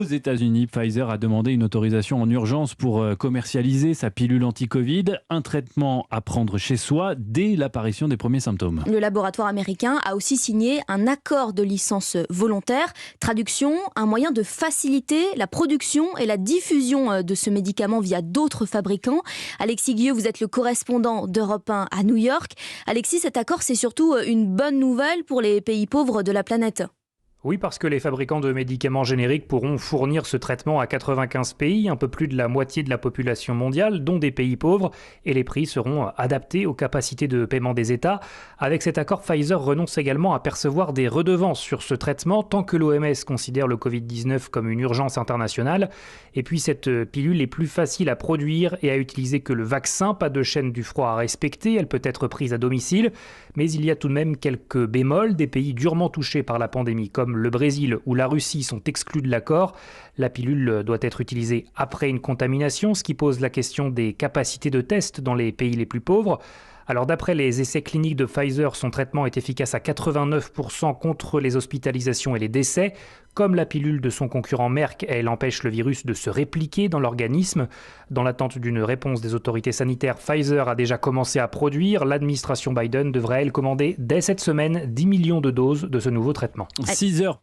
Aux États-Unis, Pfizer a demandé une autorisation en urgence pour commercialiser sa pilule anti-Covid, un traitement à prendre chez soi dès l'apparition des premiers symptômes. Le laboratoire américain a aussi signé un accord de licence volontaire. Traduction, un moyen de faciliter la production et la diffusion de ce médicament via d'autres fabricants. Alexis Guilleux, vous êtes le correspondant d'Europe 1 à New York. Alexis, cet accord, c'est surtout une bonne nouvelle pour les pays pauvres de la planète. Oui, parce que les fabricants de médicaments génériques pourront fournir ce traitement à 95 pays, un peu plus de la moitié de la population mondiale, dont des pays pauvres, et les prix seront adaptés aux capacités de paiement des États. Avec cet accord, Pfizer renonce également à percevoir des redevances sur ce traitement, tant que l'OMS considère le Covid-19 comme une urgence internationale. Et puis cette pilule est plus facile à produire et à utiliser que le vaccin, pas de chaîne du froid à respecter, elle peut être prise à domicile, mais il y a tout de même quelques bémols. Des pays durement touchés par la pandémie, comme le Brésil ou la Russie, sont exclus de l'accord. La pilule doit être utilisée après une contamination, ce qui pose la question des capacités de test dans les pays les plus pauvres. Alors d'après les essais cliniques de Pfizer, son traitement est efficace à 89% contre les hospitalisations et les décès. Comme la pilule de son concurrent Merck, elle empêche le virus de se répliquer dans l'organisme. Dans l'attente d'une réponse des autorités sanitaires, Pfizer a déjà commencé à produire. L'administration Biden devrait, elle, commander dès cette semaine 10 millions de doses de ce nouveau traitement. 6 heures